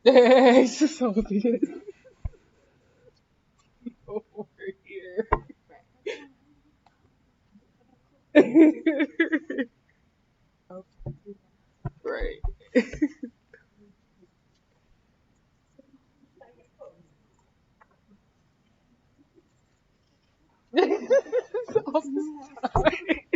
It's just obvious. Over here. Right. I'm sorry.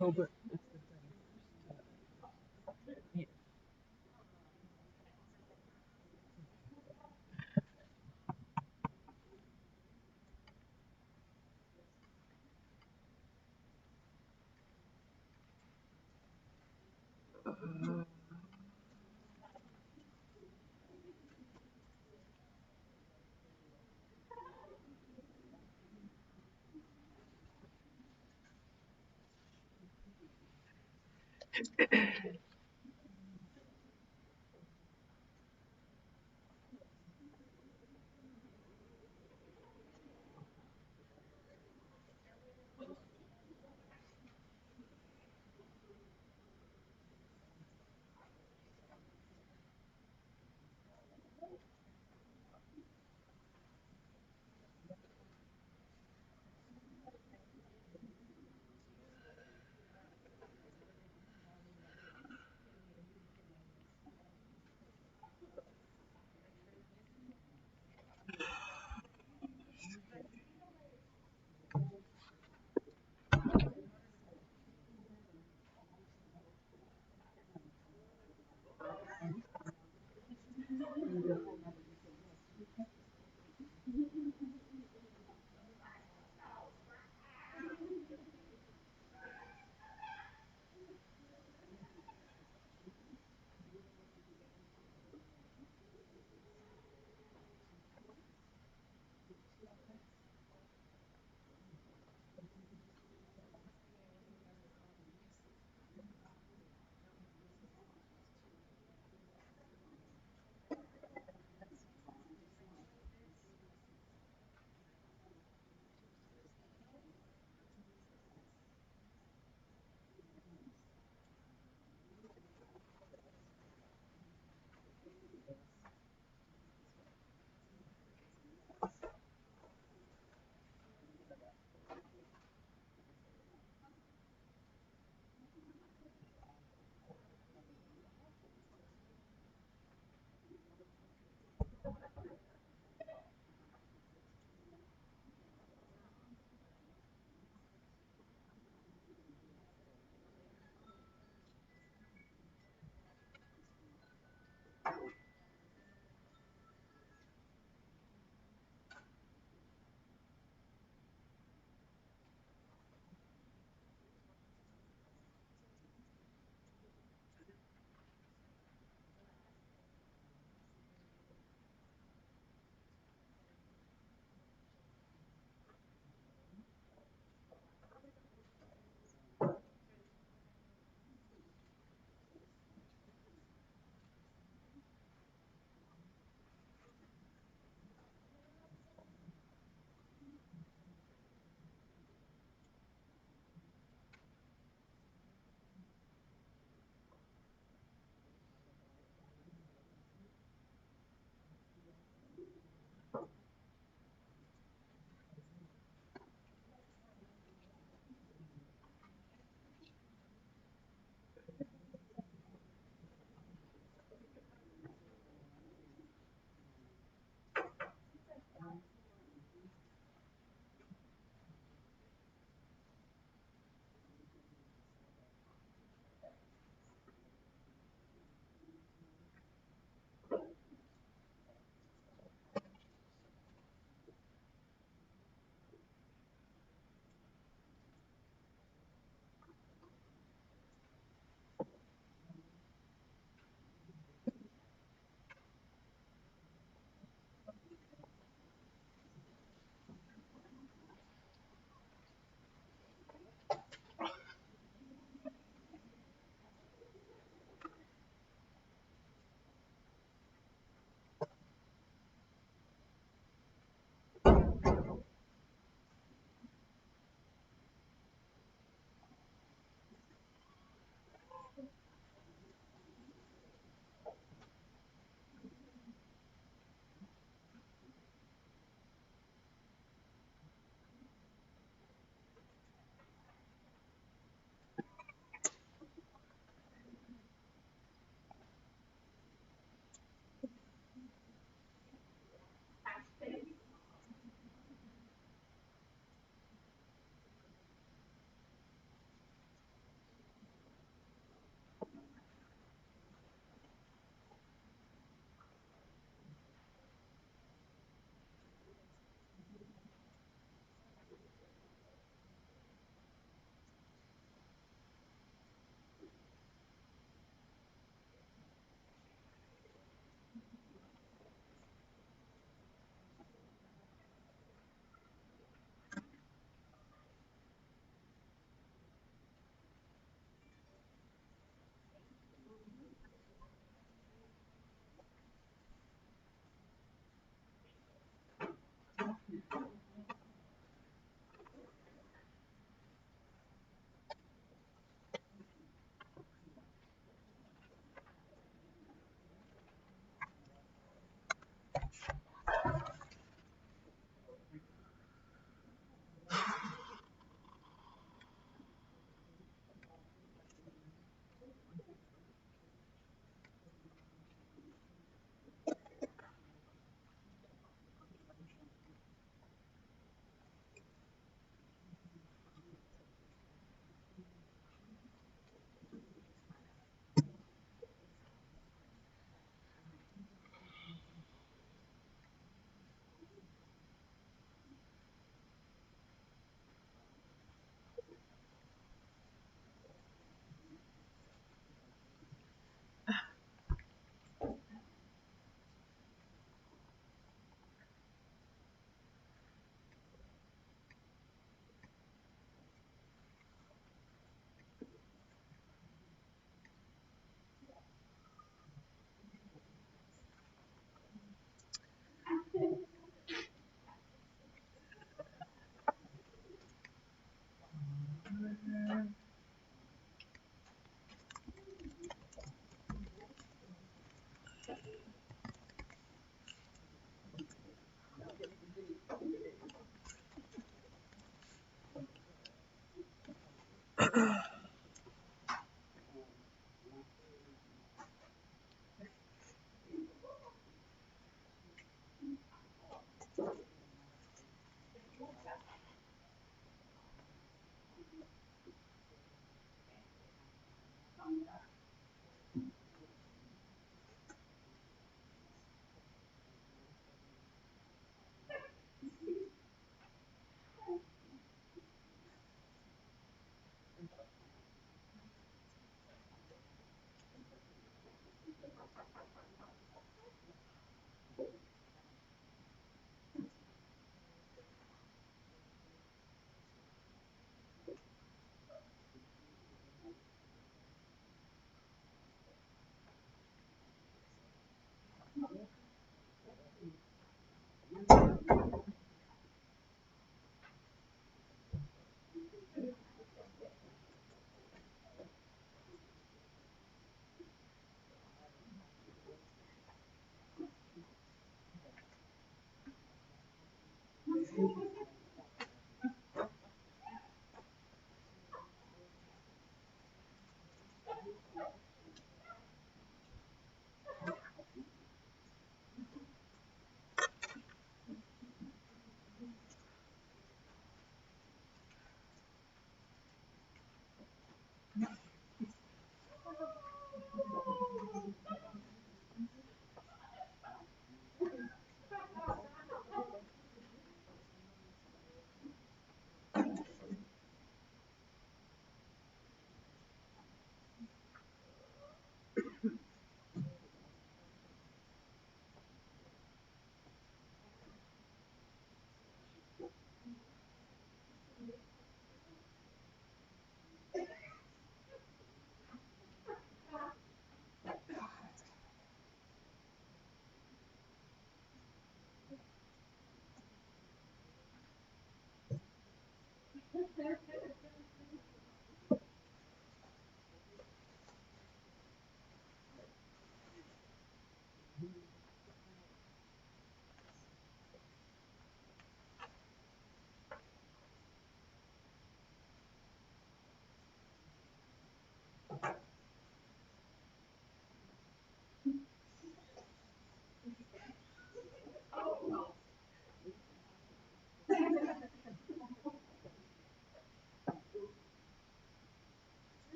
Oh, but that's the thing. Yeah. Uh,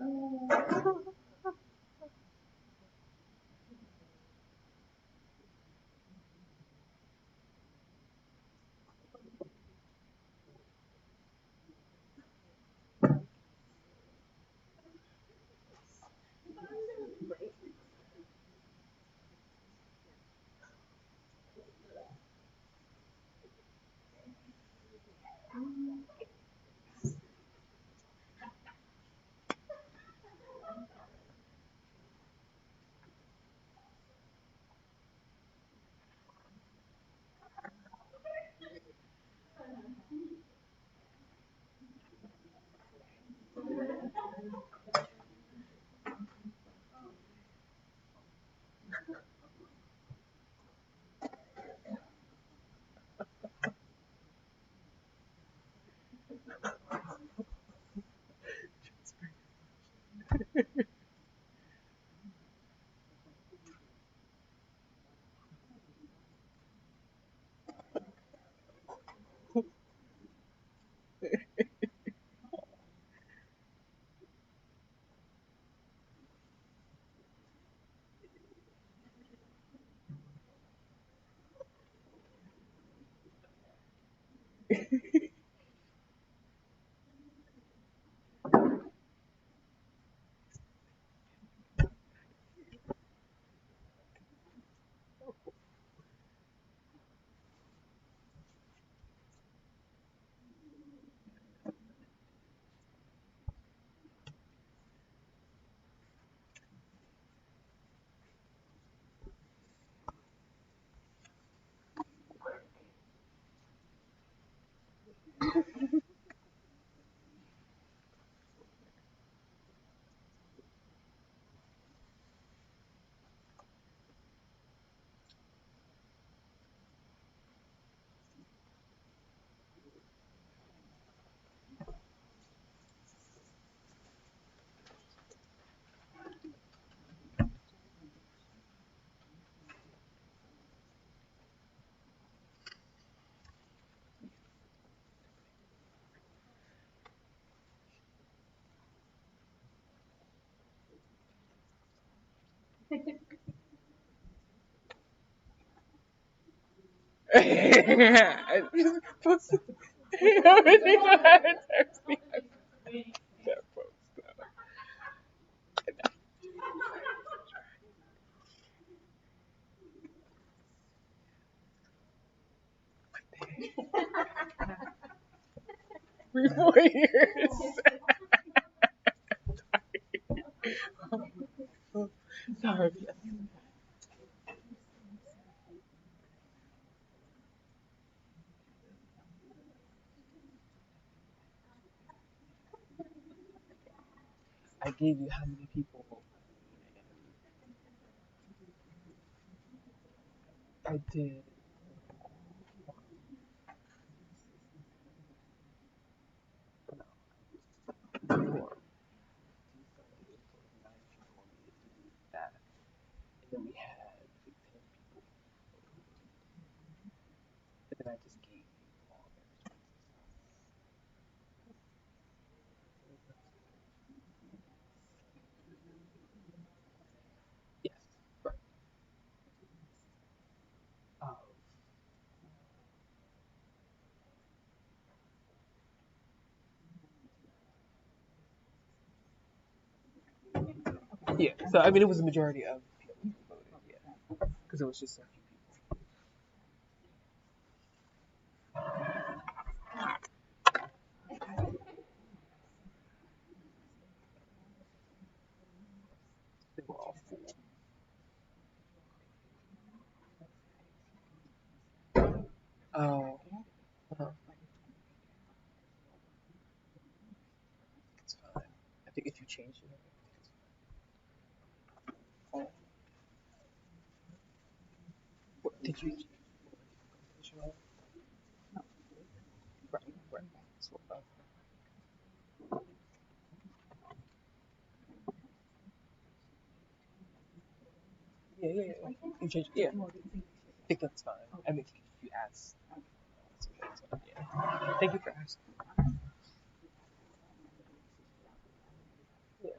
I'm just supposed to. Everything I had to text me. That post. Three more years. Sorry. I gave you how many people? I did. No, more. Nine people on that. And then we had like 10 people. And then I just gave you all their yes, right. Um, yeah. So I mean, it was a majority of people who voted. Yeah, because it was just a few people. They were all full. Oh, uh-huh. It's fine. I think if you change it, it's fine. What did you? Right, right. So, yeah, yeah, yeah. You change. Yeah, I think that's fine. I mean, if you ask, that's okay. So, yeah. Thank you for asking. Yeah.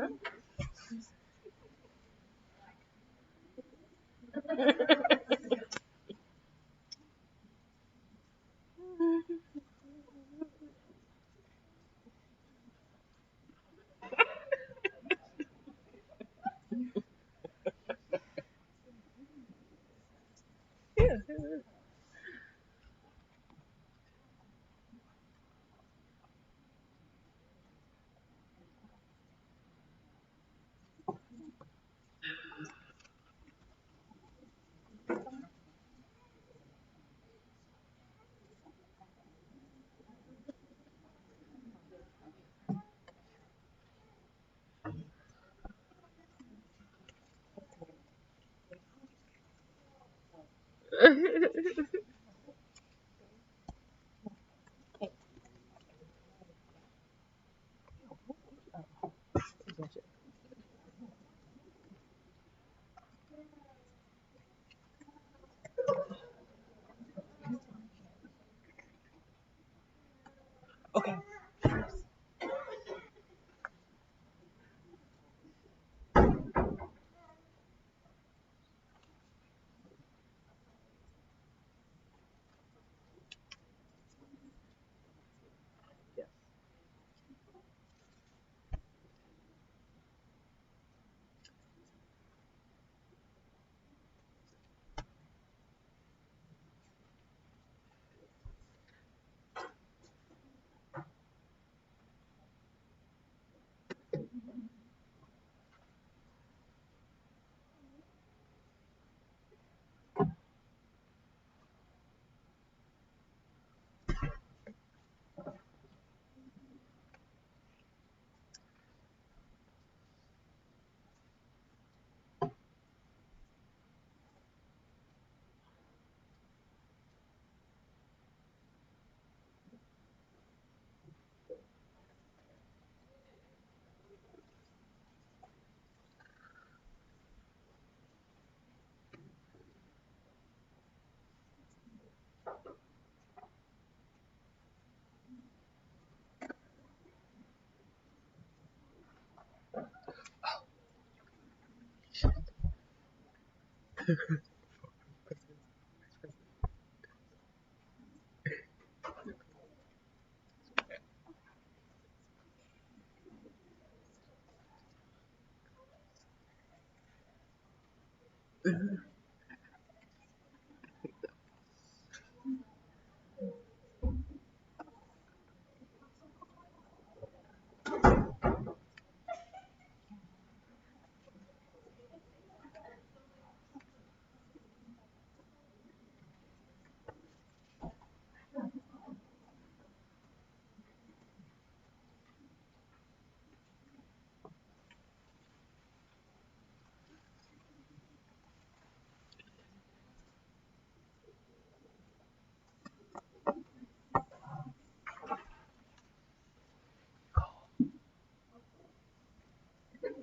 Yeah. Okay. Yes.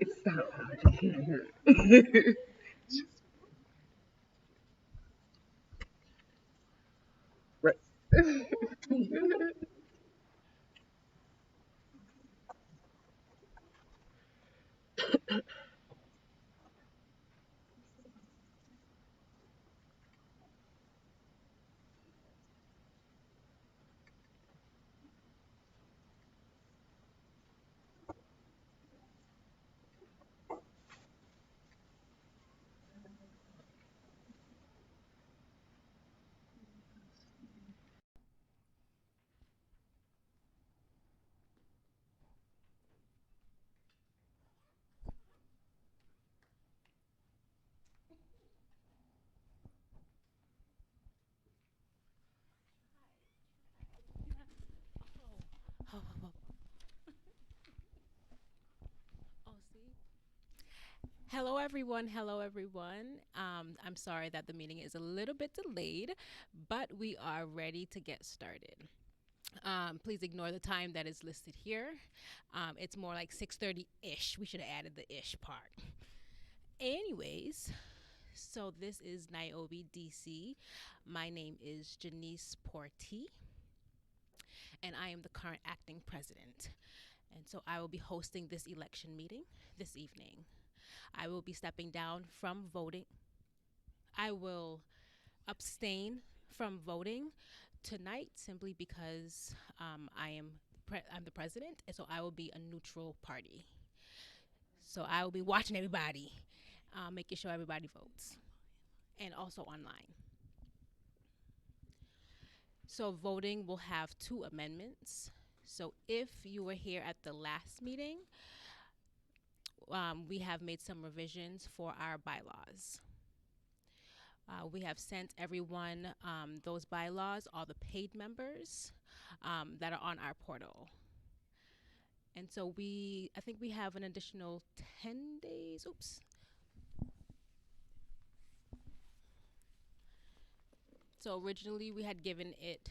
It's not hard. You can't hear it. Right. Oh, oh, oh, oh, see. Hello, everyone. Hello, everyone. I'm sorry that the meeting is a little bit delayed, but we are ready to get started. Please ignore the time that is listed here. It's more like 6:30 ish. We should have added the ish part. Anyways, so this is NAOBI-DC. My name is Janice Porty, and I am the current acting president. And so I will be hosting this election meeting this evening. I will be stepping down from voting. I will abstain from voting tonight simply because I'm the president, and so I will be a neutral party. So I will be watching everybody, making sure everybody votes, and also online. So voting will have two amendments. So if you were here at the last meeting, we have made some revisions for our bylaws. We have sent everyone those bylaws, all the paid members that are on our portal. And so I think we have an additional 10 days. Oops. So originally we had given it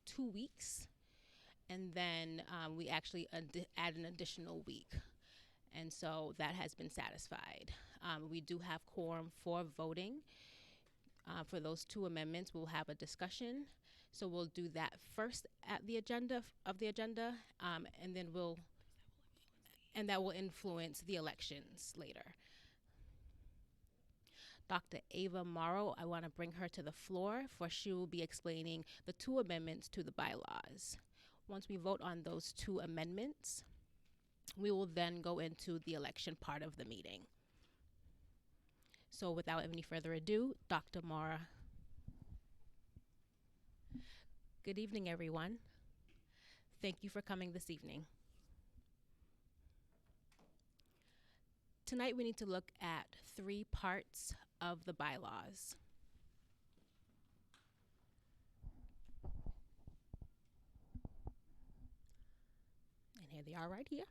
2 weeks, and then we actually add an additional week. And so that has been satisfied. We do have quorum for voting. For those two amendments, we'll have a discussion. So we'll do that first at the agenda and then that will influence the elections later. Dr. Ava Morrow, I want to bring her to the floor for she will be explaining the two amendments to the bylaws. Once we vote on those two amendments, we will then go into the election part of the meeting. So without any further ado, Dr. Mora. Good evening, everyone. Thank you for coming this evening. Tonight we need to look at 3 parts of the bylaws. And here they are right here.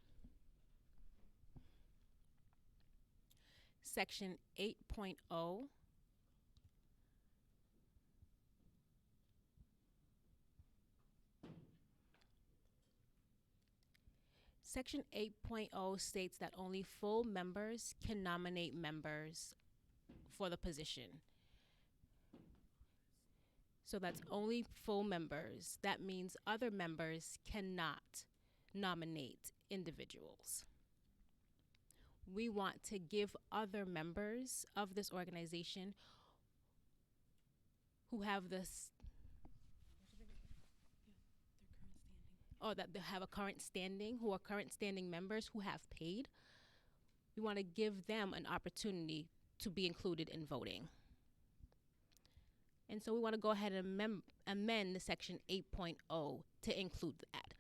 Section 8.0. Section 8.0 states that only full members can nominate members for the position. So that's only full members. That means other members cannot nominate individuals. We want to give other members of this organization who have this that they have a current standing, who are current standing members who have paid. We want to give them an opportunity to be included in voting. And so we want to go ahead and amend Section 8.0 to include that.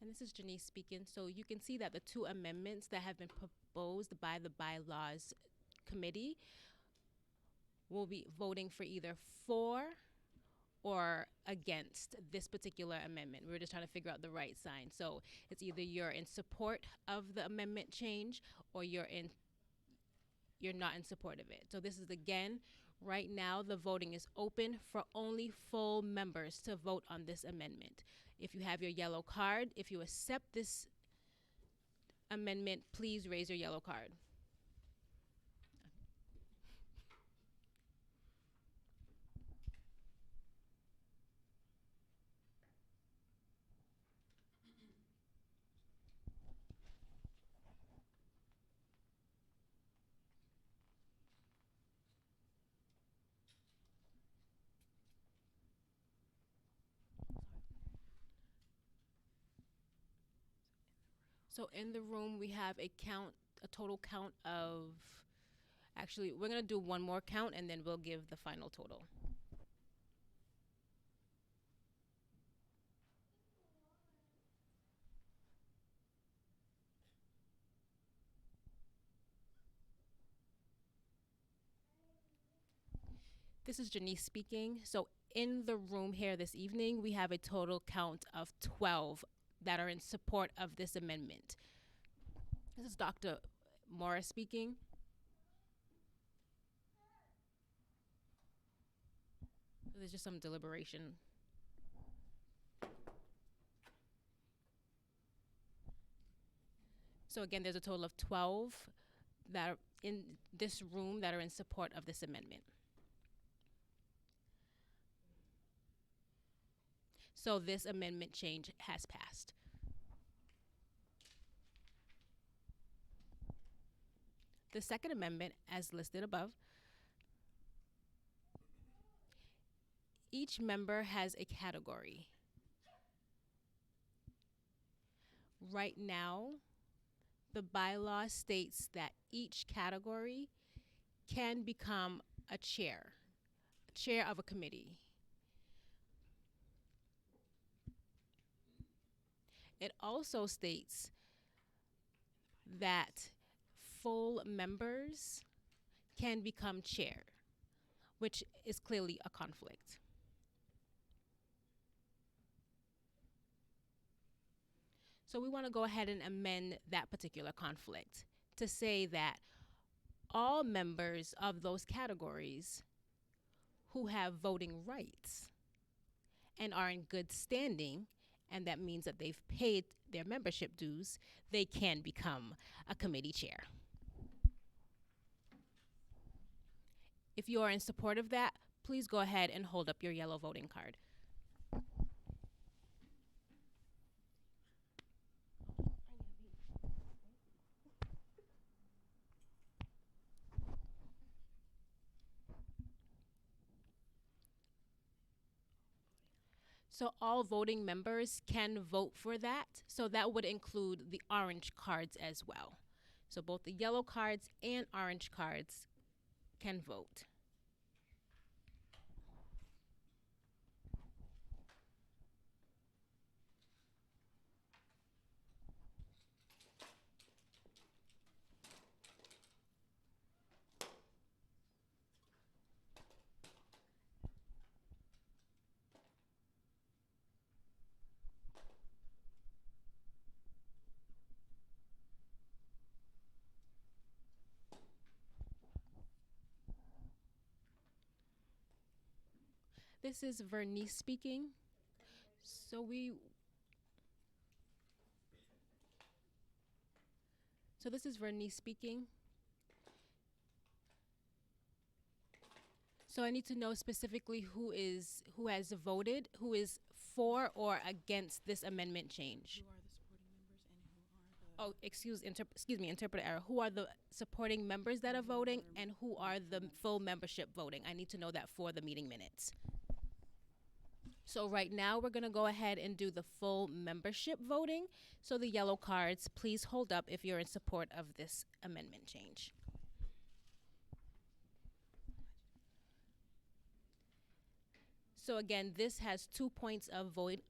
And this is Janice speaking. So you can see that the two amendments that have been proposed by the bylaws committee will be voting for either for or against this particular amendment. We're just trying to figure out the right sign. So it's either you're in support of the amendment change or you're not in support of it. So this is again, right now the voting is open for only full members to vote on this amendment. If you have your yellow card, if you accept this amendment, please raise your yellow card. So in the room, we have a total count of, actually, we're going to do one more count and then we'll give the final total. This is Janice speaking. So in the room here this evening, we have a total count of 12 that are in support of this amendment. This is Dr. Morris speaking. There's just some deliberation. So again, there's a total of 12 that are in this room that are in support of this amendment. So this amendment change has passed. The second amendment, as listed above, each member has a category. Right now, the bylaw states that each category can become a chair of a committee. It also states that full members can become chair, which is clearly a conflict. So we want to go ahead and amend that particular conflict to say that all members of those categories who have voting rights and are in good standing, and that means that they've paid their membership dues, they can become a committee chair. If you are in support of that, please go ahead and hold up your yellow voting card. So all voting members can vote for that. So that would include the orange cards as well. So both the yellow cards and orange cards can vote. This is Vernice speaking. So this is Vernice speaking. So I need to know specifically who has voted, who is for or against this amendment change. Who are the supporting members and who are the... Oh, excuse me, interpreter error. Who are the supporting members that are voting and who are the full membership voting? I need to know that for the meeting minutes. So right now we're going to go ahead and do the full membership voting. So the yellow cards, please hold up if you're in support of this amendment change. So again, this has 2 points of voting.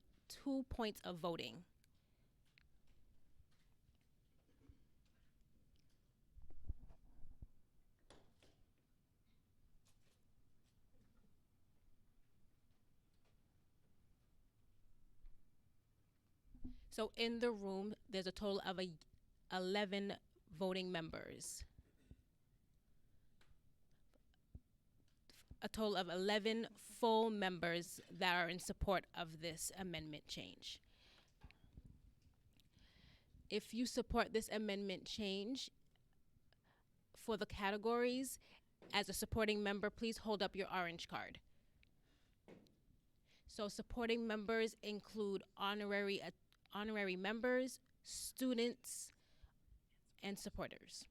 So in the room, there's a total of 11 voting members. A total of 11 full members that are in support of this amendment change. If you support this amendment change for the categories, as a supporting member, please hold up your orange card. So supporting members include honorary members, students, and supporters.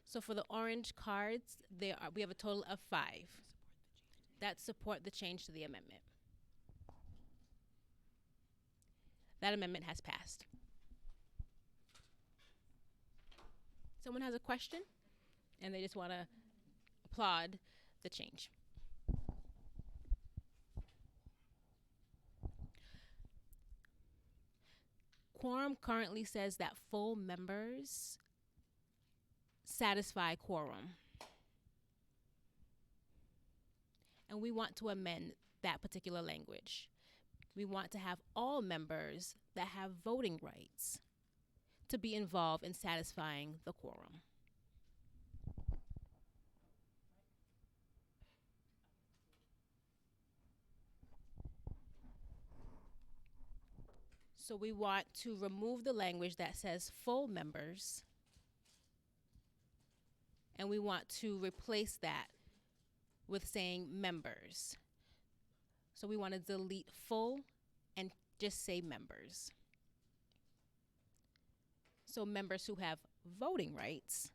So for the orange cards, we have a total of 5 that support the change to the amendment. That amendment has passed. Someone has a question and they just want to applaud the change. Quorum currently says that full members satisfy quorum. And we want to amend that particular language. We want to have all members that have voting rights to be involved in satisfying the quorum. So we want to remove the language that says full members, and we want to replace that with saying members. So we want to delete full and just say members. So members who have voting rights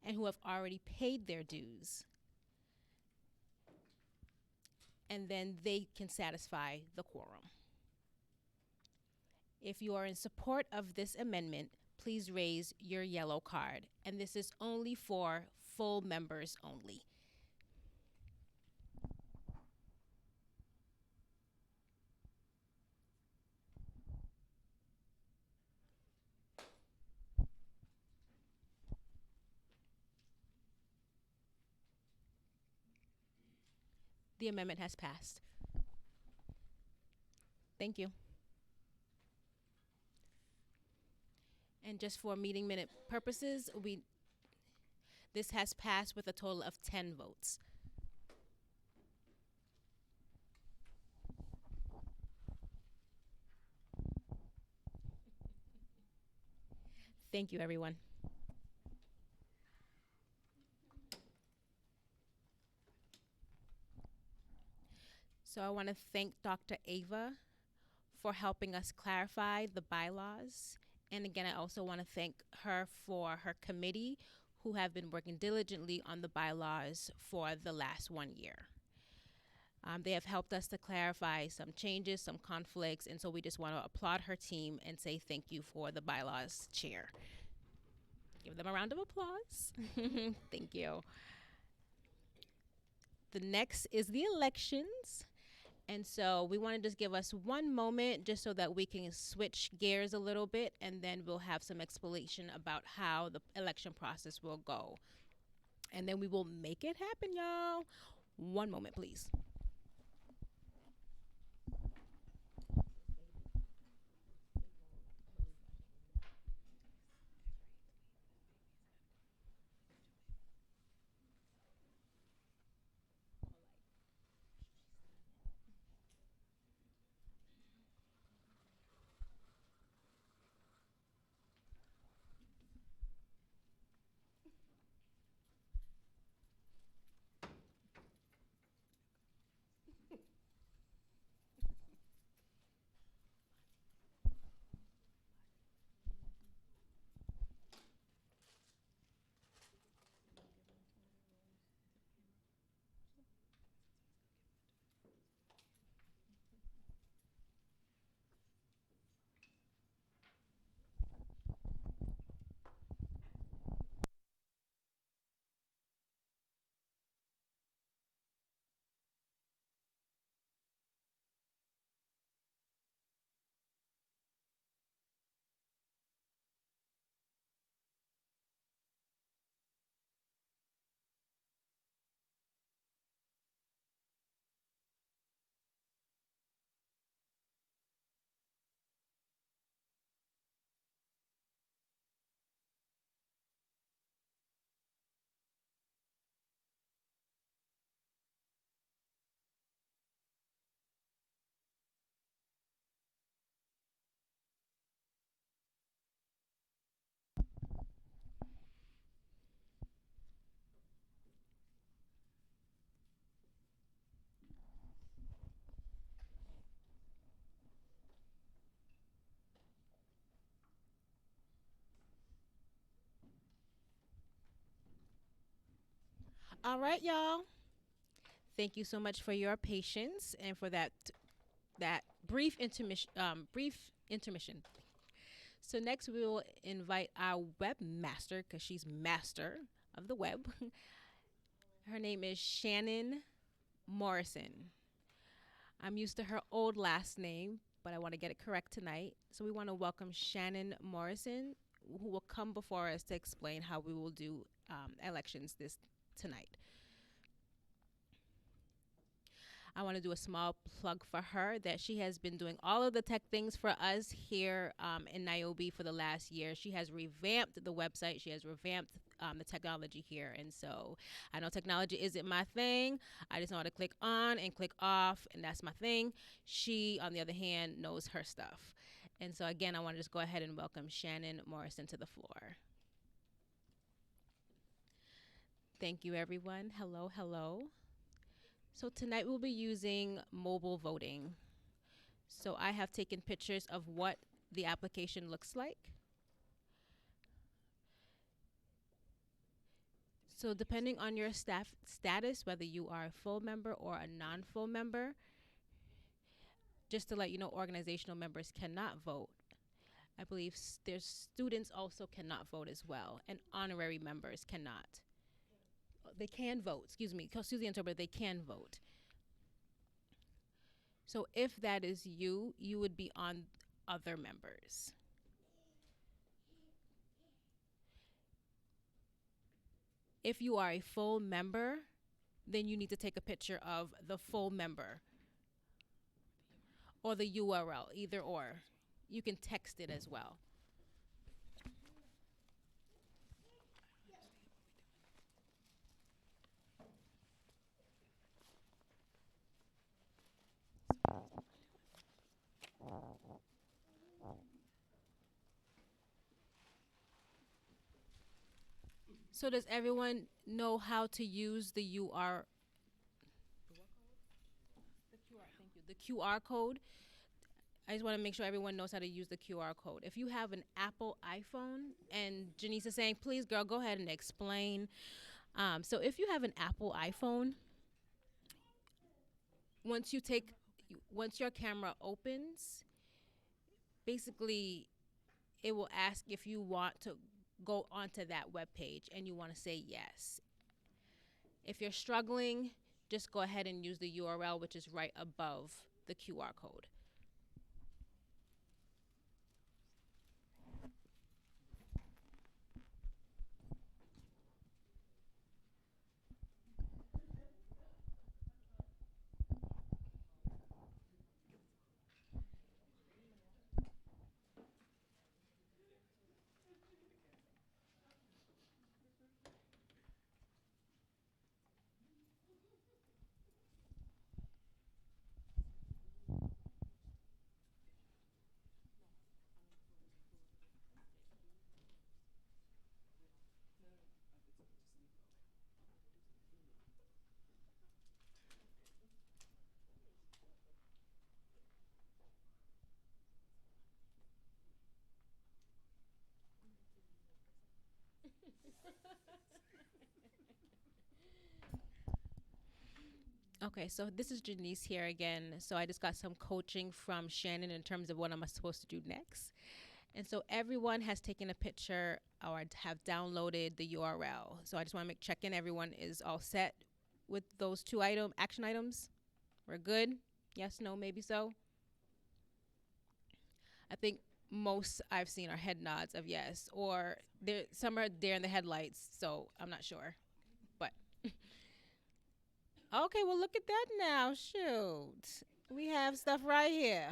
and who have already paid their dues. And then they can satisfy the quorum. If you are in support of this amendment, please raise your yellow card. And this is only for full members only. The amendment has passed. Thank you. And just for meeting minute purposes, this has passed with a total of 10 votes. Thank you, everyone. So I want to thank Dr. Ava for helping us clarify the bylaws. And again, I also want to thank her for her committee who have been working diligently on the bylaws for the last 1 year. They have helped us to clarify some changes, some conflicts, and so we just want to applaud her team and say thank you for the bylaws chair. Give them a round of applause. Thank you. The next is the elections. And so we want to just give us one moment just so that we can switch gears a little bit, and then we'll have some explanation about how the election process will go. And then we will make it happen, y'all. One moment, please. All right, y'all. Thank you so much for your patience and for that brief intermission. So next we will invite our webmaster, because she's master of the web. Her name is Shannon Morrison. I'm used to her old last name, but I want to get it correct tonight. So we want to welcome Shannon Morrison, who will come before us to explain how we will do elections tonight. I want to do a small plug for her that she has been doing all of the tech things for us here in NAOBI for the last year. She has revamped the website. She has revamped the technology here. And so I know technology isn't my thing. I just know how to click on and click off, and that's my thing. She, on the other hand, knows her stuff. And so, again, I want to just go ahead and welcome Shannon Morrison to the floor. Thank you, everyone. Hello, hello. So, tonight we'll be using mobile voting. So, I have taken pictures of what the application looks like. So, depending on your staff status, whether you are a full member or a non full member, just to let you know, organizational members cannot vote. I believe there's students also cannot vote as well, and honorary members cannot. They can vote, excuse me, excuse the interpreter, they can vote. So if that is you, you would be on other members. If you are a full member, then you need to take a picture of the full member or the URL, either or. You can text it as well. So does everyone know how to use the the QR code? I just want to make sure everyone knows how to use the QR code. If you have an Apple iPhone, and Janice is saying, please, girl, go ahead and explain. So if you have an Apple iPhone, once your camera opens, basically it will ask if you want to go onto that web page and you want to say yes. If you're struggling, just go ahead and use the URL, which is right above the QR code. Okay, so this is Janice here again. So I just got some coaching from Shannon in terms of what am I supposed to do next. And so everyone has taken a picture or have downloaded the URL. So I just want to check in. Everyone is all set with those two action items. We're good? Yes, no, maybe so. I think most I've seen are head nods of yes, or some are there in the headlights. So I'm not sure, but okay. Well, look at that now. Shoot, we have stuff right here.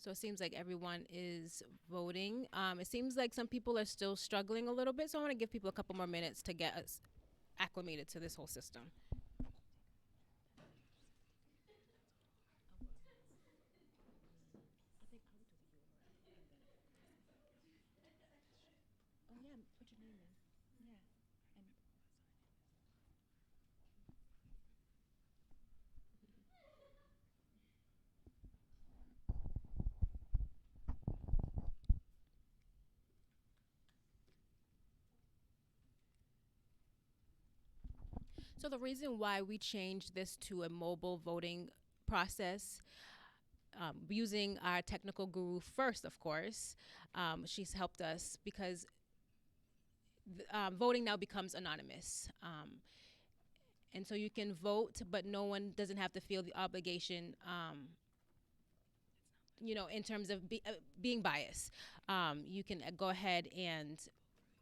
So it seems like everyone is voting. It seems like some people are still struggling a little bit. So I want to give people a couple more minutes to get us acclimated to this whole system. Oh yeah, put your name in. Yeah. And so the reason why we changed this to a mobile voting process, using our technical guru first, of course, she's helped us because voting now becomes anonymous. And so you can vote, but no one doesn't have to feel the obligation, in terms of being biased. You can go ahead and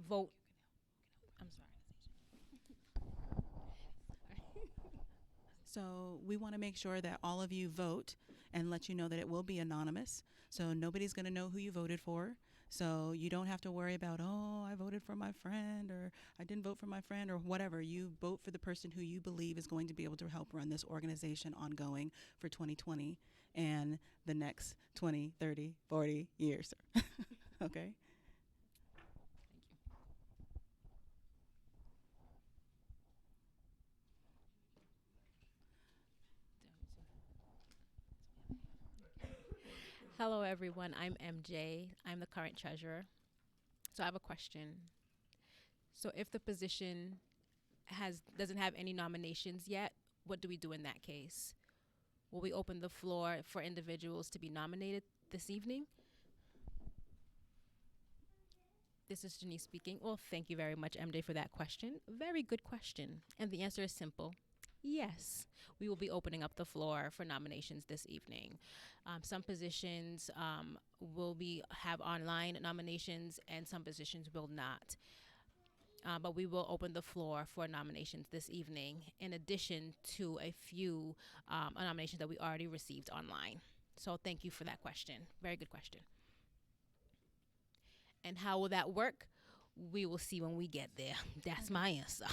vote. I'm sorry. So we want to make sure that all of you vote and let you know that it will be anonymous. So nobody's going to know who you voted for. So you don't have to worry about, oh, I voted for my friend or I didn't vote for my friend or whatever. You vote for the person who you believe is going to be able to help run this organization ongoing for 2020 and the next 20, 30, 40 years. Okay? Hello, everyone. I'm MJ. I'm the current treasurer. So I have a question. So if the position has doesn't have any nominations yet, what do we do in that case? Will we open the floor for individuals to be nominated this evening? This is Janice speaking. Well, thank you very much, MJ, for that question. Very good question. And the answer is simple. Yes, we will be opening up the floor for nominations this evening. Some positions will be have online nominations, and some positions will not. But we will open the floor for nominations this evening, in addition to a few nominations that we already received online. So thank you for that question. Very good question. And how will that work? We will see when we get there. That's my answer.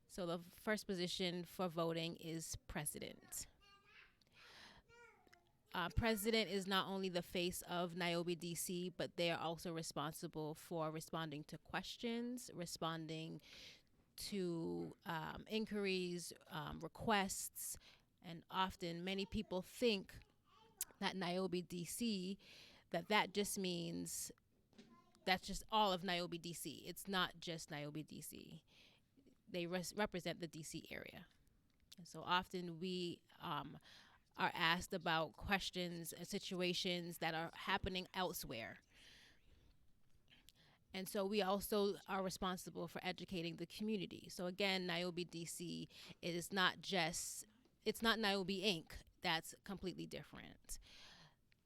So the first position for voting is president. President is not only the face of NAOBI-DC, but they are also responsible for responding to questions, responding to inquiries, requests, and often many people think that NAOBI-DC, that just means that's just all of NAOBI-DC. It's not just NAOBI-DC. They represent the DC area. And so often we are asked about questions and situations that are happening elsewhere. And so we also are responsible for educating the community. So again, NAOBI-DC is not just, it's not NAOBI Inc. That's completely different.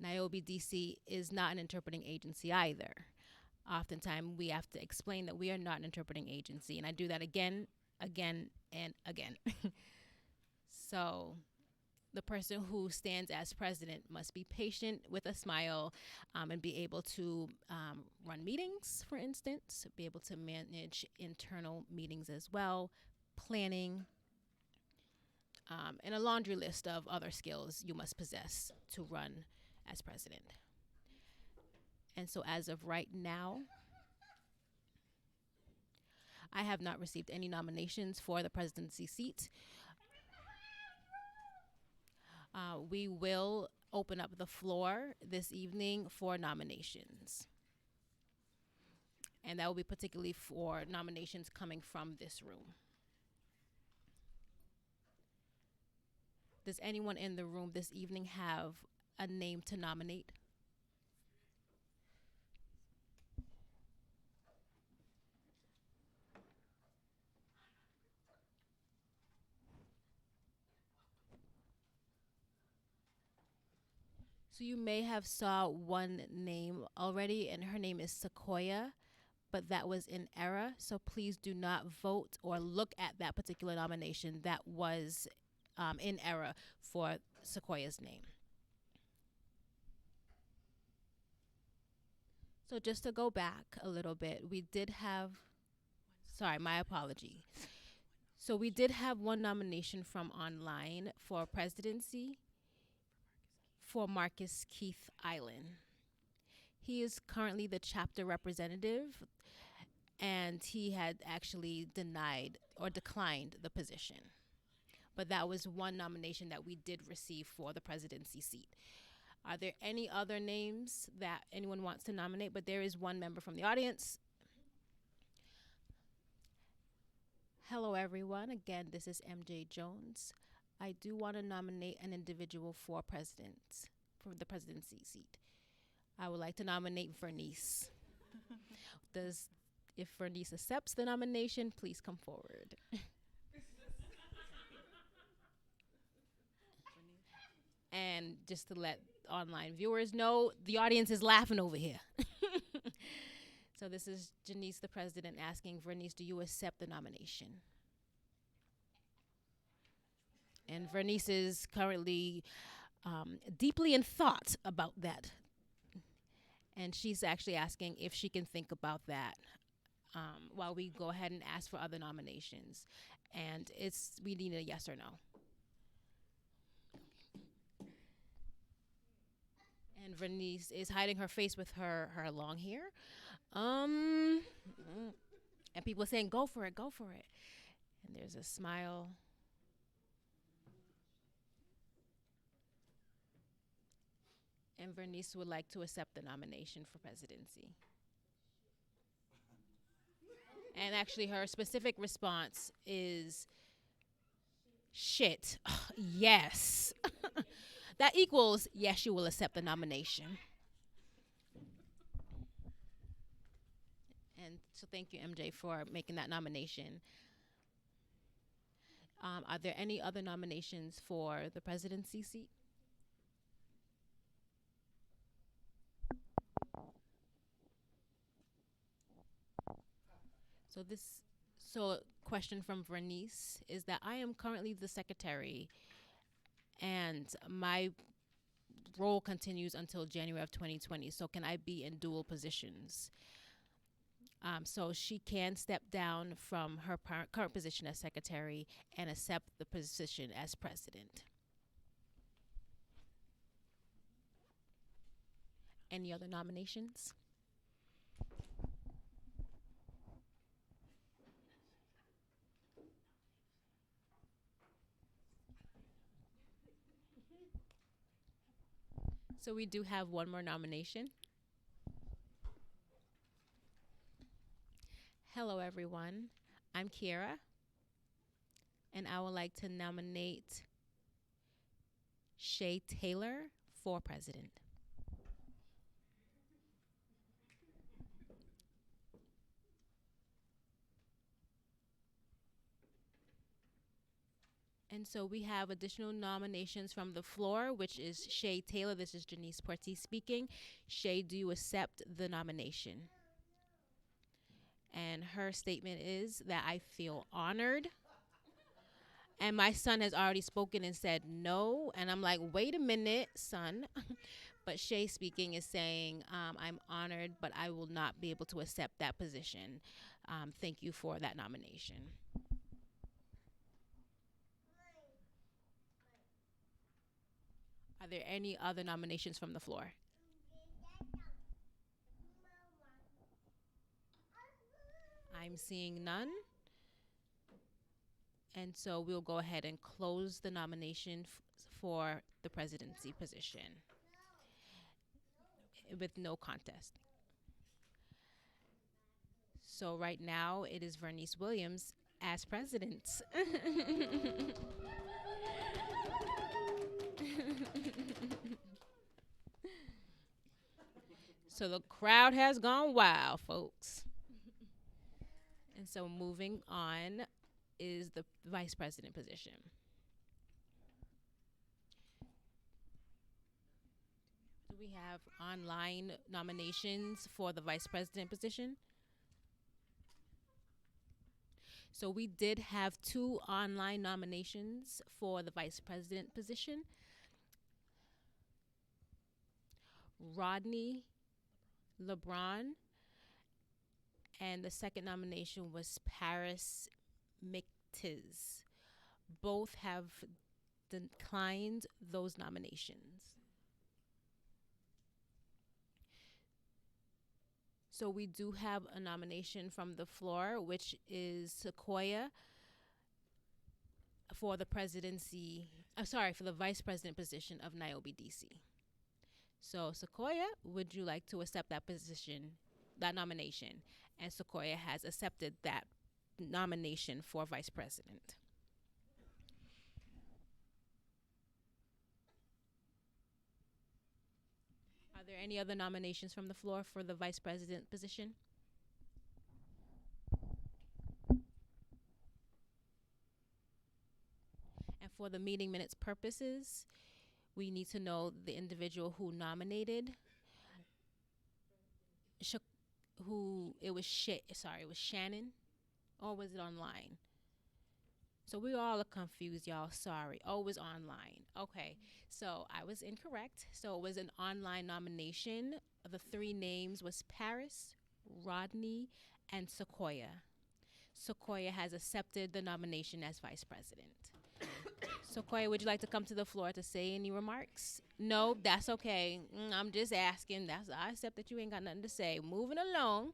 NAOBI-DC is not an interpreting agency either. Oftentimes we have to explain that we are not an interpreting agency. And I do that again, again, and again. So the person who stands as president must be patient with a smile and be able to run meetings, for instance, be able to manage internal meetings as well, planning, and a laundry list of other skills you must possess to run as president. And so as of right now, I have not received any nominations for the presidency seat. We will open up the floor this evening for nominations. And that will be particularly for nominations coming from this room. Does anyone in the room this evening have a name to nominate? So you may have saw one name already, and her name is Sequoia, but that was in error. So please do not vote or look at that particular nomination. That was in error for Sequoia's name. So just to go back a little bit, we did have, sorry, my apology. So we did have one nomination from online for presidency for Marcus Keith Island. He is currently the chapter representative, and he had actually denied or declined the position. But that was one nomination that we did receive for the presidency seat. Are there any other names that anyone wants to nominate? But there is one member from the audience. Hello, everyone. Again, this is MJ Jones. I do want to nominate an individual for the presidency seat. I would like to nominate Vernice. If Vernice accepts the nomination, please come forward. And just to let online viewers know, the audience is laughing over here. So this is Janice, the president, asking Vernice, do you accept the nomination? And Vernice is currently deeply in thought about that. And she's actually asking if she can think about that while we go ahead and ask for other nominations. And we need a yes or no. And Vernice is hiding her face with her long hair. Mm, and people saying, go for it, go for it. And there's a smile. And Vernice would like to accept the nomination for presidency. And actually, her specific response is shit. Yes. That equals yes, you will accept the nomination. And so thank you, MJ, for making that nomination. Are there any other nominations for the presidency seat? So question from Vernice is that I am currently the secretary, and my role continues until January of 2020. So can I be in dual positions? So she can step down from her current position as secretary and accept the position as president. Any other nominations? So we do have one more nomination. Hello, everyone. I'm Kiera, and I would like to nominate Shay Taylor for president. And so we have additional nominations from the floor, which is Shay Taylor. This is Janice Portis speaking. Shay, do you accept the nomination? And her statement is that I feel honored. And my son has already spoken and said no. And I'm like, wait a minute, son. But Shay speaking is saying, I'm honored, but I will not be able to accept that position. Thank you for that nomination. Are there any other nominations from the floor? I'm seeing none. And so we'll go ahead and close the nomination for the presidency position with no contest. So right now it is Vernice Williams as president. So the crowd has gone wild, folks. And so moving on is the vice president position. Do we have online nominations for the vice president position? So we did have 2 online nominations for the vice president position. Rodney LeBron, and the second nomination was Paris McTiz. Both have declined those nominations. So we do have a nomination from the floor, which is Sequoia for the for the vice president position of NAOBI-DC. So Sequoia, would you like to accept that position, that nomination? And Sequoia has accepted that nomination for vice president. Are there any other nominations from the floor for the vice president position? And for the meeting minutes purposes, we need to know the individual who nominated. It was Shannon, or was it online? So we all are confused, y'all. Sorry. Oh, it was online. Okay. So I was incorrect. So it was an online nomination. The three names was Paris, Rodney, and Sequoia. Sequoia has accepted the nomination as vice president. Sequoia, would you like to come to the floor to say any remarks? No, that's okay. I'm just asking. That's I accept that you ain't got nothing to say. Moving along.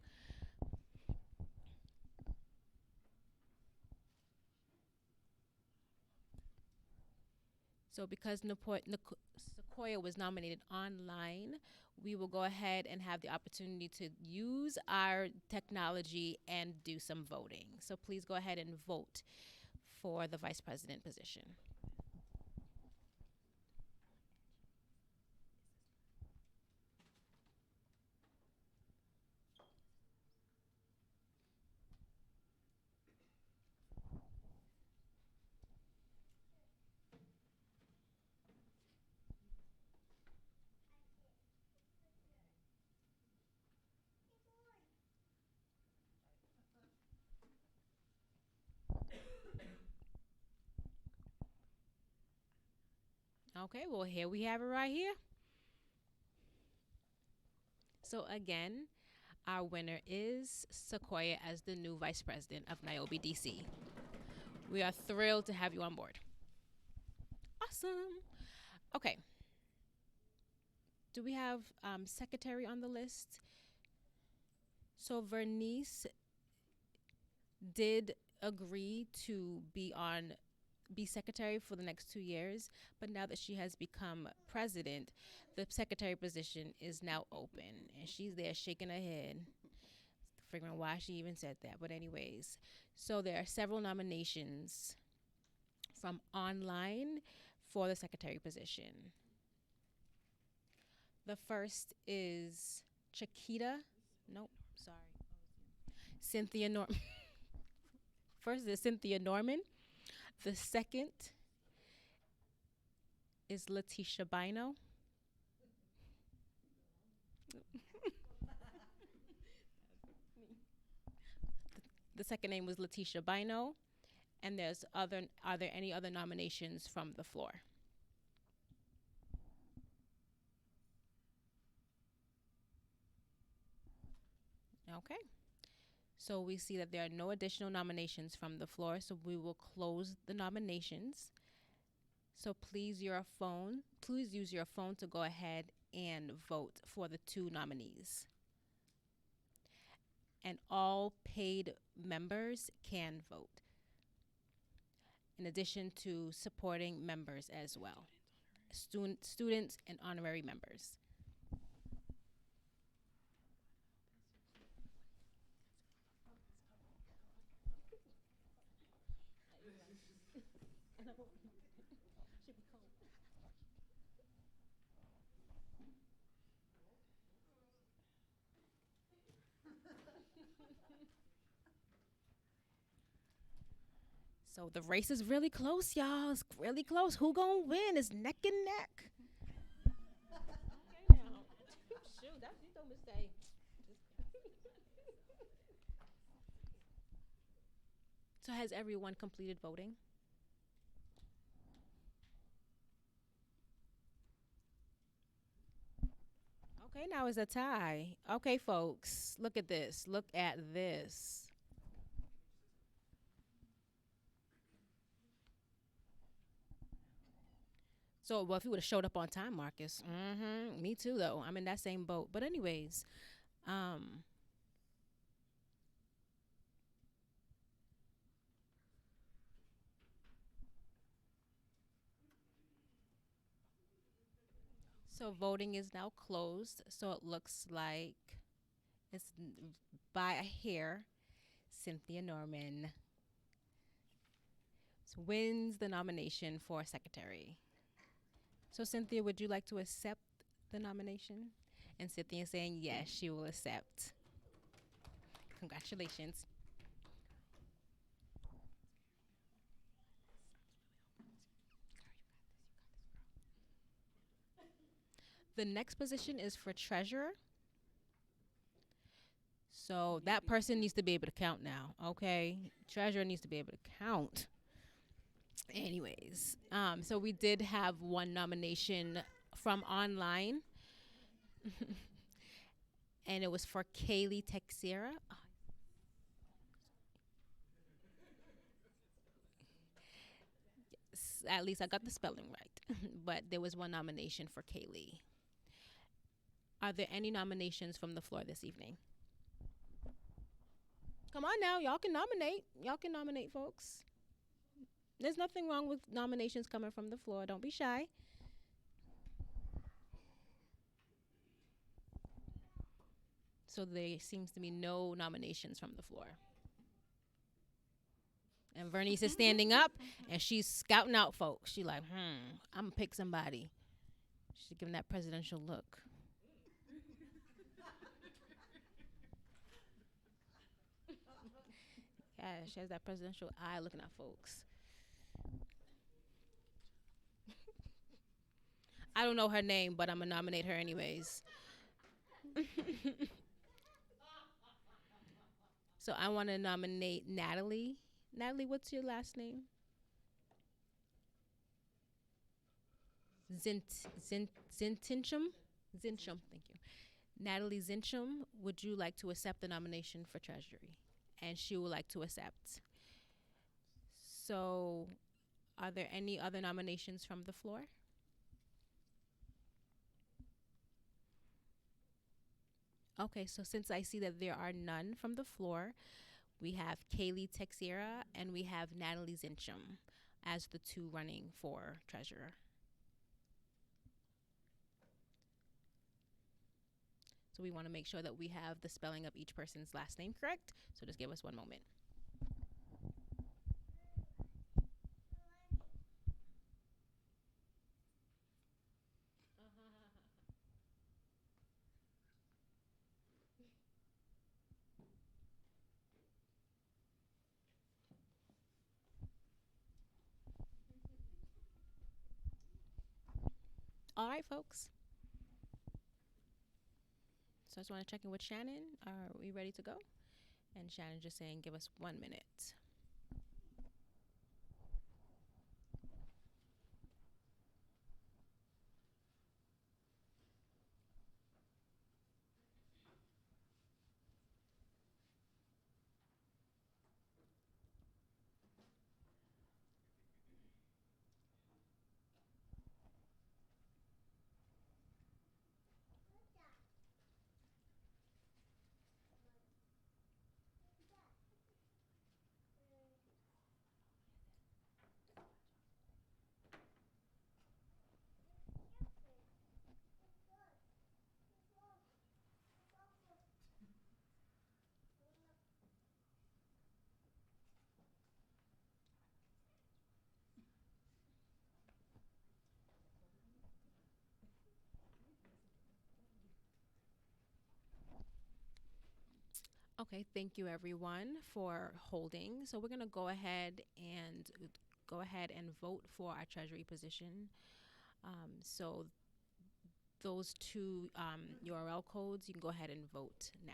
So because Sequoia was nominated online, we will go ahead and have the opportunity to use our technology and do some voting. So please go ahead and vote for the vice president position. Okay, well, here we have it right here. So again, our winner is Sequoia as the new vice president of NAOBI-DC. We are thrilled to have you on board. Awesome. Okay. Do we have secretary on the list? So Vernice did agree to be secretary for the next 2 years, but now that she has become president, the secretary position is now open, and she's there shaking her head, figuring why she even said that. But anyways, so there are several nominations from online for the secretary position. The first is Chiquita. Nope, sorry. Cynthia Norman. First is Cynthia Norman. The second is Letitia Bino. The second name was Letitia Bino. And are there any other nominations from the floor? Okay. So we see that there are no additional nominations from the floor, so we will close the nominations. So please use your phone to go ahead and vote for the two nominees. And all paid members can vote, in addition to supporting members as well. Students and honorary members. So the race is really close, y'all. It's really close. Who gonna win? It's neck and neck. Okay, now. Shoot, that's you don't mistake. So has everyone completed voting? Okay, now it's a tie. Okay, folks, look at this. Look at this. So, well, if you would have showed up on time, Marcus. Me too, though. I'm in that same boat. But anyways, um, so voting is now closed. So it looks like it's by a hair. Cynthia Norman wins the nomination for secretary. So, Cynthia, would you like to accept the nomination? And Cynthia saying yes, she will accept. Congratulations. The next position is for treasurer. So that person needs to be able to count now, okay? Treasurer needs to be able to count. Anyways, so we did have one nomination from online, and it was for Kaylee Texera. At least I got the spelling right. But there was one nomination for Kaylee. Are there any nominations from the floor this evening? Come on now, y'all can nominate. Y'all can nominate folks. There's nothing wrong with nominations coming from the floor. Don't be shy. So there seems to be no nominations from the floor. And Vernice is standing up and she's scouting out folks. She like, I'm gonna pick somebody. She's giving that presidential look. Yeah, she has that presidential eye looking at folks. I don't know her name, but I'm gonna nominate her anyways. So I want to nominate Natalie. Natalie, what's your last name? Zintinchum? Zinchum, thank you. Natalie Zinchum, would you like to accept the nomination for Treasury? And she would like to accept. So, are there any other nominations from the floor? Okay, so since I see that there are none from the floor, we have Kaylee Texera and we have Natalie Zinchum as the two running for treasurer. So we want to make sure that we have the spelling of each person's last name correct. So just give us one moment. All right, folks. So I just want to check in with Shannon. Are we ready to go? And Shannon just saying, give us 1 minute. Okay, thank you everyone for holding. So we're gonna go ahead and vote for our treasury position. So those two URL codes, you can go ahead and vote now.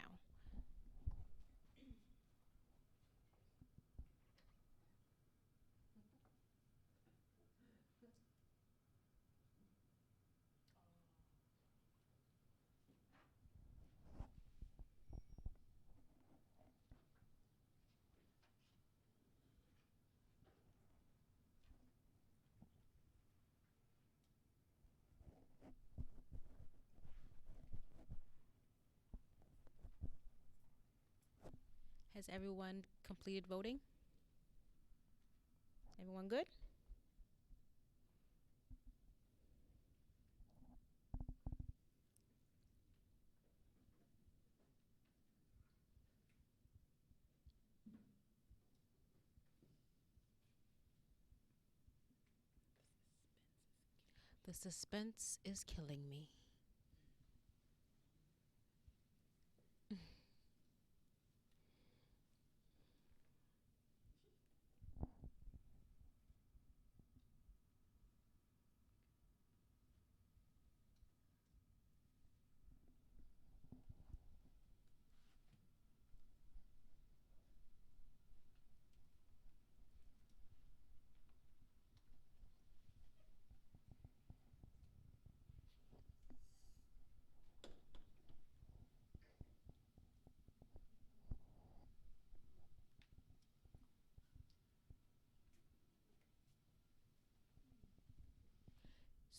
Has everyone completed voting? Everyone good? The suspense is killing me.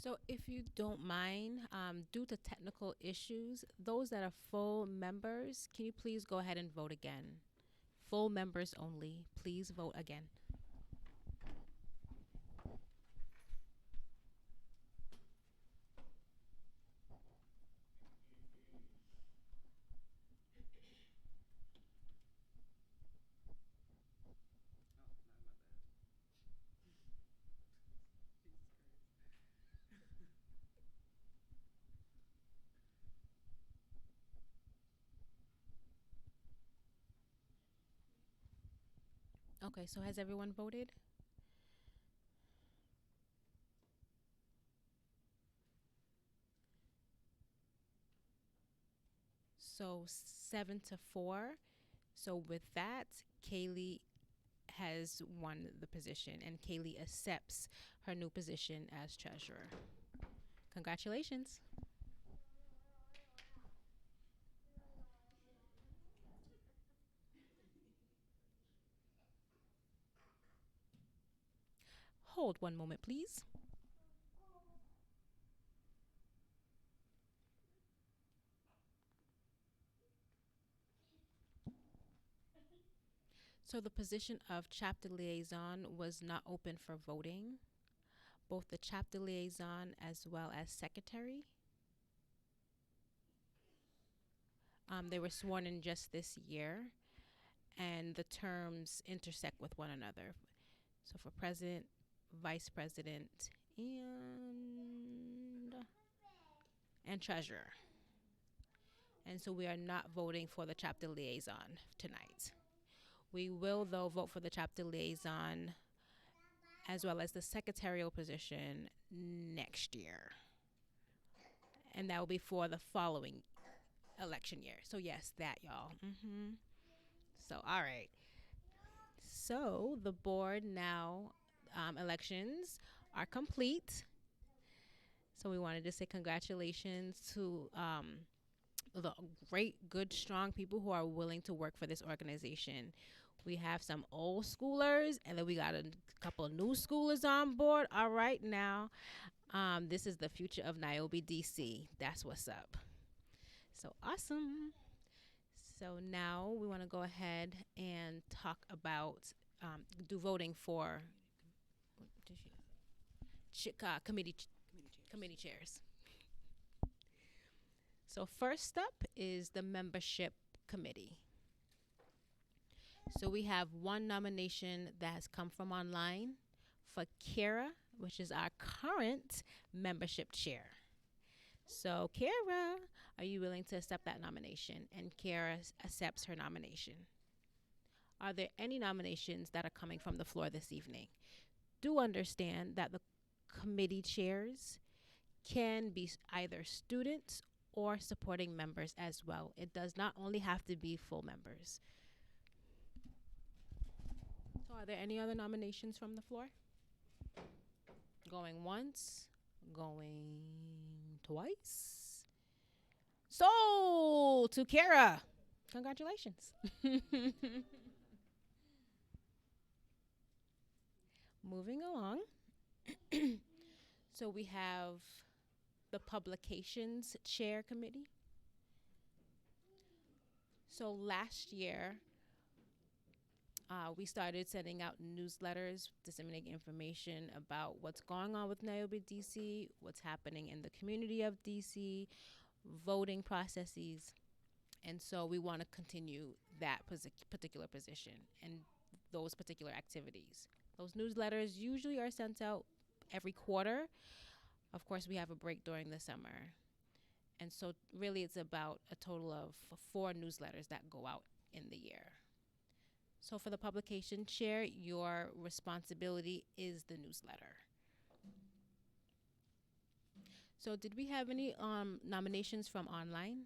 So, if you don't mind, due to technical issues, those that are full members, can you please go ahead and vote again? Full members only. Please vote again. Okay, so has everyone voted? So 7 to 4. So with that, Kaylee has won the position, and Kaylee accepts her new position as treasurer. Congratulations. Hold one moment, please. So the position of chapter liaison was not open for voting. Both the chapter liaison as well as secretary, they were sworn in just this year, and the terms intersect with one another. So for president, vice president, and treasurer. And so we are not voting for the chapter liaison tonight. We will, though, vote for the chapter liaison as well as the secretarial position next year. And that will be for the following election year. So, yes, that, y'all. So, all right. So, the board now, elections are complete. So, we wanted to say congratulations to the great, good, strong people who are willing to work for this organization. We have some old schoolers, and then we got a couple of new schoolers on board. All right, now, this is the future of NAOBI-DC. That's what's up. So awesome. So now we want to go ahead and talk about do voting for committee chairs. So first up is the membership committee. So we have one nomination that has come from online for Kara, which is our current membership chair. So Kara, are you willing to accept that nomination? And Kara accepts her nomination. Are there any nominations that are coming from the floor this evening? Do understand that the committee chairs can be either students or supporting members as well. It does not only have to be full members. So are there any other nominations from the floor? Going once, going twice. So to Kara, congratulations. Moving along. So we have the publications chair committee. So last year, we started sending out newsletters, disseminating information about what's going on with NAOBI-DC, what's happening in the community of DC, voting processes. And so we want to continue that particular position and those particular activities. Those newsletters usually are sent out every quarter. Of course, we have a break during the summer. And so really it's about a total of 4 newsletters that go out in the year. So for the publication chair, your responsibility is the newsletter. So did we have any nominations from online?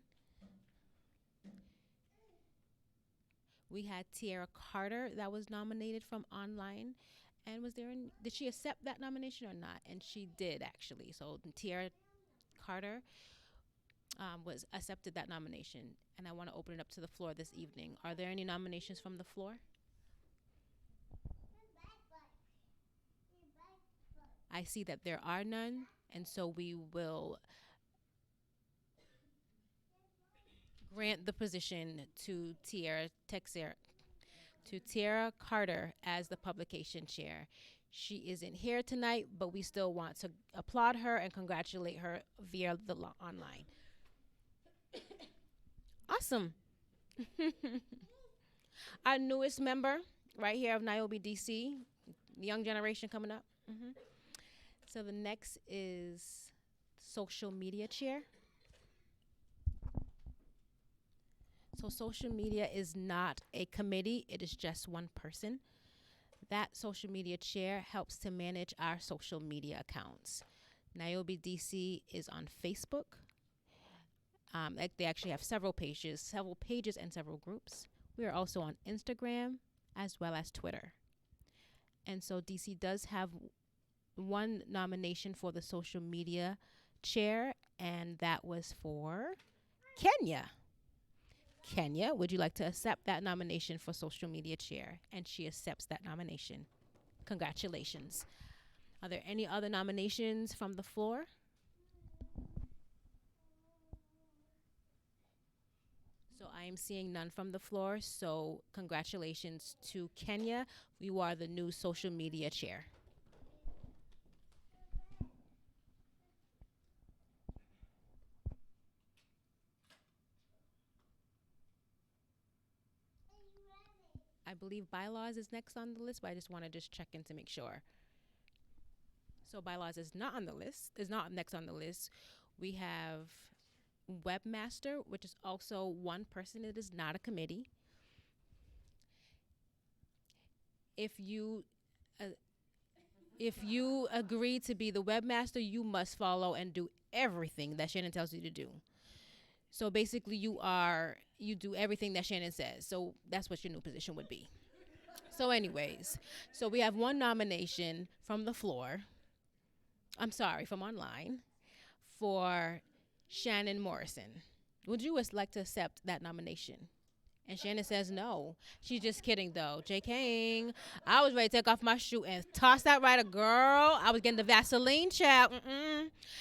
We had Tiara Carter that was nominated from online. And did she accept that nomination or not? And she did, actually. So Tiara Carter was accepted that nomination. And I want to open it up to the floor this evening. Are there any nominations from the floor? I see that there are none. And so we will grant the position to Tiara Carter as the publication chair. She isn't here tonight, but we still want to applaud her and congratulate her via the online. Awesome. Our newest member right here of NAOBI-DC, young generation coming up. So the next is social media chair. So social media is not a committee, it is just one person. That social media chair helps to manage our social media accounts. NAOBI-DC is on Facebook. They actually have several pages and several groups. We are also on Instagram as well as Twitter. And so DC does have one nomination for the social media chair, and that was for Kenya. Kenya, would you like to accept that nomination for social media chair? And she accepts that nomination. Congratulations. Are there any other nominations from the floor? So I am seeing none from the floor. So congratulations to Kenya. You are the new social media chair. I believe bylaws is next on the list, but I just want to check in to make sure. So bylaws is not on the list, is not next on the list. We have webmaster, which is also one person. It is not a committee. If you agree to be the webmaster, you must follow and do everything that Shannon tells you to do. So basically you do everything that Shannon says. So that's what your new position would be. So anyways, so we have one nomination from the floor. I'm sorry, from online for Shannon Morrison. Would you like to accept that nomination? And Shannon says no. She's just kidding though. J. King, I was ready to take off my shoe and toss that right, a girl. I was getting the Vaseline child.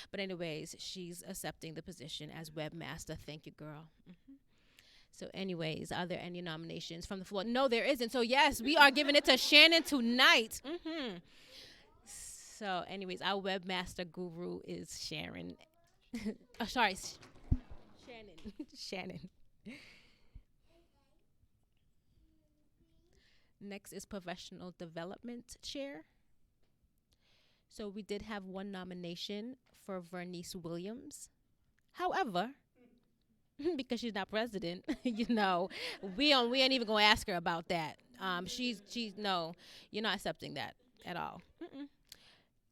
But anyways, she's accepting the position as webmaster. Thank you, girl. So anyways, are there any nominations from the floor? No, there isn't. So yes, we are giving it to Shannon tonight. So anyways, our webmaster guru is Sharon. Oh, sorry, Shannon. Shannon. Next is professional development chair. So we did have one nomination for Vernice Williams. However, because she's not president, we ain't even gonna ask her about that. She's no, you're not accepting that at all.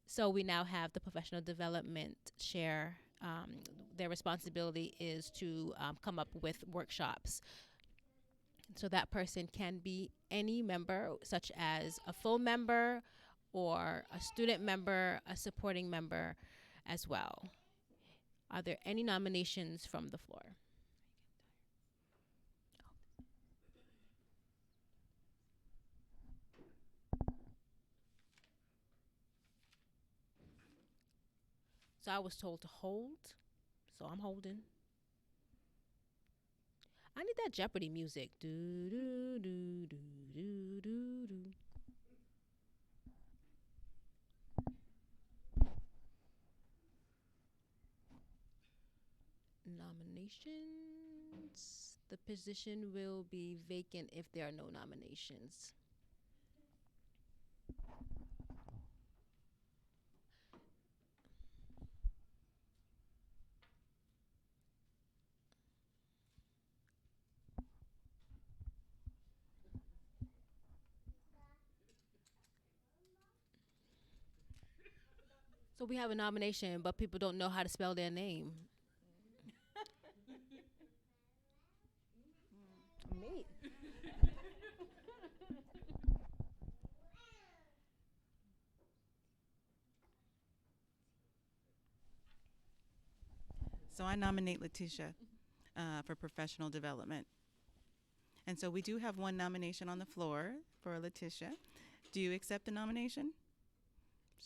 So we now have the professional development chair. Their responsibility is to come up with workshops. So that person can be any member, such as a full member or a student member, a supporting member as well. Are there any nominations from the floor? So I was told to hold, so I'm holding. I need that Jeopardy music. Do do do do do do do. Nominations. The position will be vacant if there are no nominations. So we have a nomination, but people don't know how to spell their name. Me. So I nominate Letitia for professional development. And so we do have one nomination on the floor for Letitia. Do you accept the nomination?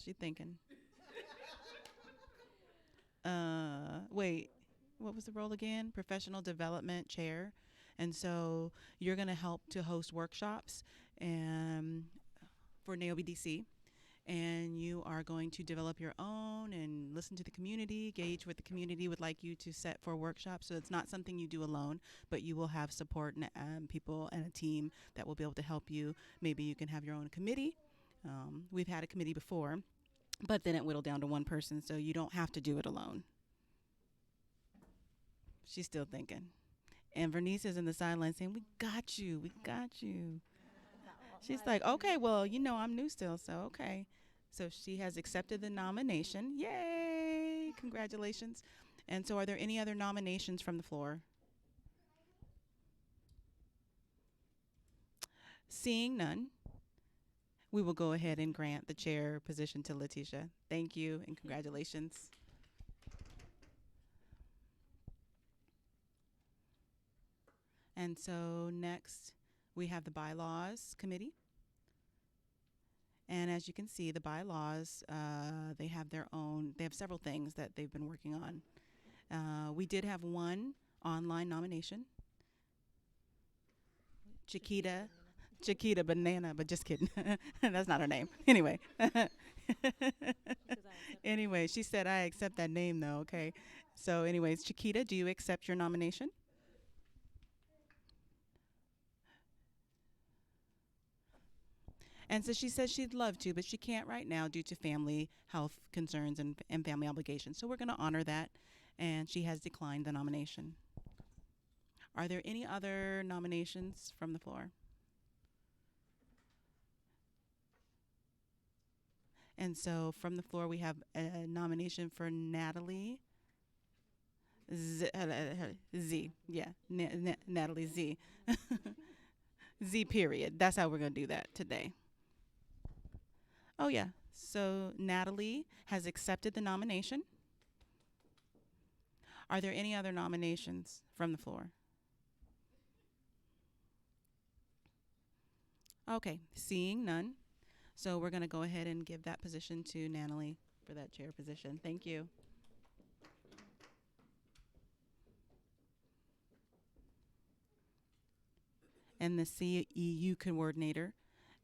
She's thinking. Wait, what was the role again? Professional development chair. And so you're going to help to host workshops and for NAOBI-DC, and you are going to develop your own and listen to the community, gauge what the community would like you to set for workshops. So it's not something you do alone, but you will have support and people and a team that will be able to help you. Maybe you can have your own committee. We've had a committee before, but then it whittled down to one person, so you don't have to do it alone. She's still thinking. And Vernice is in the sidelines saying, "We got you. We got you." She's like, "Okay, well, I'm new still, so okay." So she has accepted the nomination. Yay! Congratulations. And so are there any other nominations from the floor? Seeing none, we will go ahead and grant the chair position to Letitia. Thank you and congratulations. And so next we have the bylaws committee. And as you can see, the bylaws, they have several things that they've been working on. We did have one online nomination. Chiquita Banana, but just kidding. That's not her name. Anyway. Anyway, she said, "I accept that name though." Okay. So anyways, Chiquita, do you accept your nomination? And so she says she'd love to, but she can't right now due to family health concerns and family obligations. So we're going to honor that. And she has declined the nomination. Are there any other nominations from the floor? And so from the floor, we have a nomination for Natalie Z. Yeah, Natalie Z. Z period. That's how we're going to do that today. Oh, yeah. So Natalie has accepted the nomination. Are there any other nominations from the floor? Okay, seeing none. So we're going to go ahead and give that position to Natalie for that chair position. Thank you. And the CEU coordinator.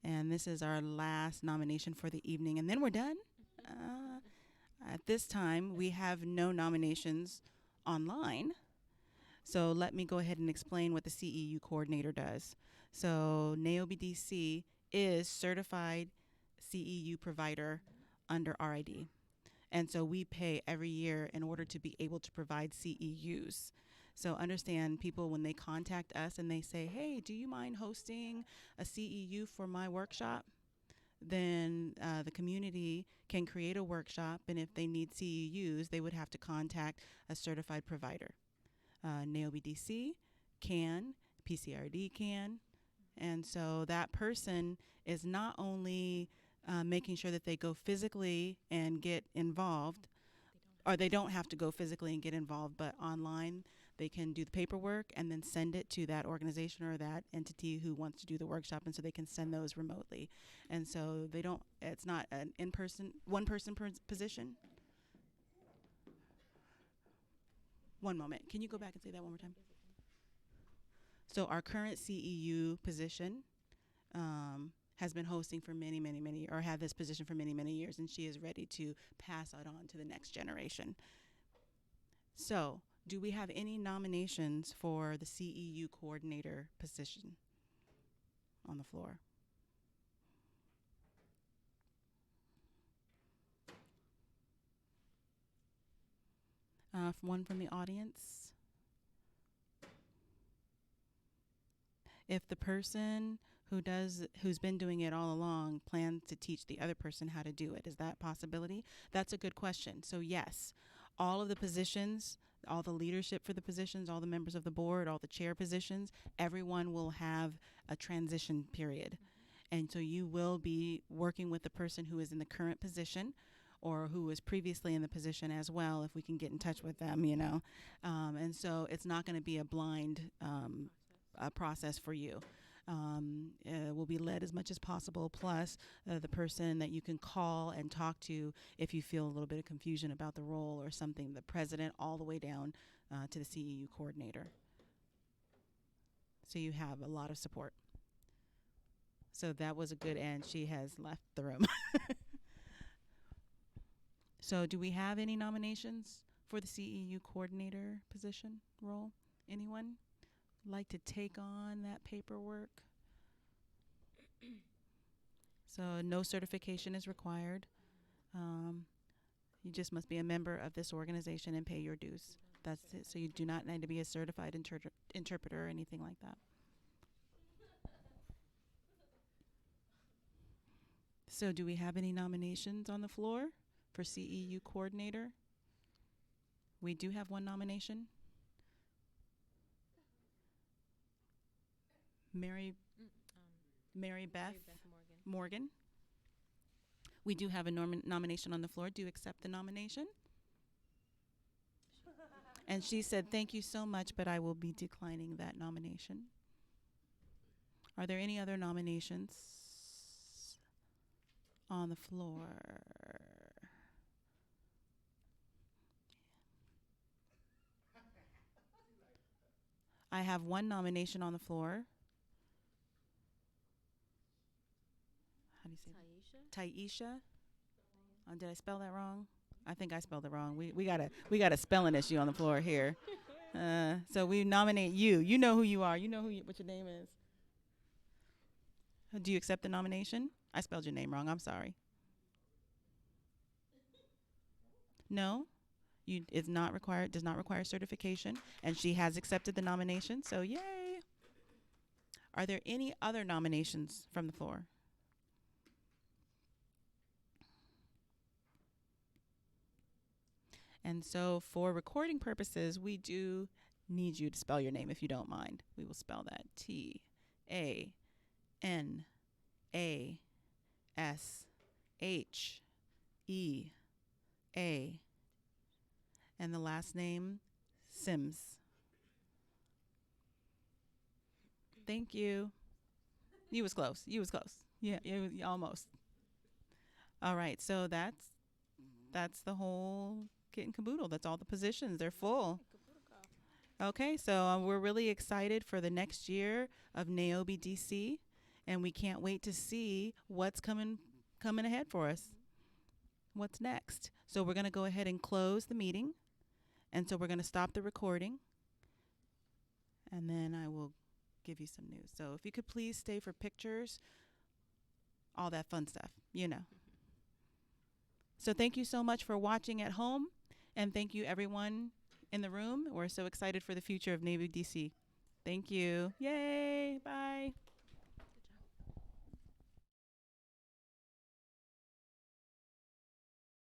And this is our last nomination for the evening. And then we're done. At this time, we have no nominations online. So let me go ahead and explain what the CEU coordinator does. So NAOBI-DC is certified CEU provider under RID. And so we pay every year in order to be able to provide CEUs. So understand people when they contact us and they say, "Hey, do you mind hosting a CEU for my workshop?" Then the community can create a workshop, and if they need CEUs, they would have to contact a certified provider. NAOBI-DC can, PCRD can, and so that person is not only making sure that they go physically and get involved, or they don't have to go physically and get involved, but online they can do the paperwork and then send it to that organization or that entity who wants to do the workshop, and so they can send those remotely. And so it's not an in-person, one-person position. One moment. Can you go back and say that one more time? So our current CEU position has been hosting for many, or had this position for many years, and she is ready to pass it on to the next generation. So, do we have any nominations for the CEU coordinator position on the floor? One from the audience. If the person who's been doing it all along plans to teach the other person how to do it, is that a possibility? That's a good question. So yes, all of the positions, all the leadership for the positions, all the members of the board, all the chair positions, everyone will have a transition period. And so you will be working with the person who is in the current position or who was previously in the position as well, if we can get in touch with them, and so it's not going to be a blind process for you. We'll will be led as much as possible, plus the person that you can call and talk to if you feel a little bit of confusion about the role or something, the president all the way down to the CEU coordinator. So you have a lot of support. So that was a good end. She has left the room. So do we have any nominations for the CEU coordinator position role? Anyone like to take on that paperwork? So no certification is required. You just must be a member of this organization and pay your dues. That's it. So you do not need to be a certified interpreter or anything like that. So do we have any nominations on the floor for CEU coordinator? We do have one nomination. Mary Beth Morgan. We do have a nomination on the floor. Do you accept the nomination? And she said, thank you so much, but I will be declining that nomination. Are there any other nominations on the floor? I have one nomination on the floor. How do you say that? Taisha. Did I spell that wrong? I think I spelled it wrong. We got a spelling issue on the floor here. So we nominate you. You know who you are. You know what your name is. Do you accept the nomination? I spelled your name wrong. I'm sorry. No? It's not required, does not require certification, and she has accepted the nomination, so yay. Are there any other nominations from the floor? And so for recording purposes, we do need you to spell your name if you don't mind. We will spell that T-A-N-A-S-H-E-A. And the last name, Sims. Thank you. You was close. Yeah, almost. All right, so that's the whole kit and caboodle. That's all the positions. They're full. Okay, so we're really excited for the next year of NAOBI-DC, and we can't wait to see what's coming ahead for us. What's next? So we're going to go ahead and close the meeting. And so we're going to stop the recording, and then I will give you some news. So if you could please stay for pictures, all that fun stuff, you know. So thank you so much for watching at home, and thank you everyone in the room. We're so excited for the future of NAOBI-DC. Thank you. Yay. Bye.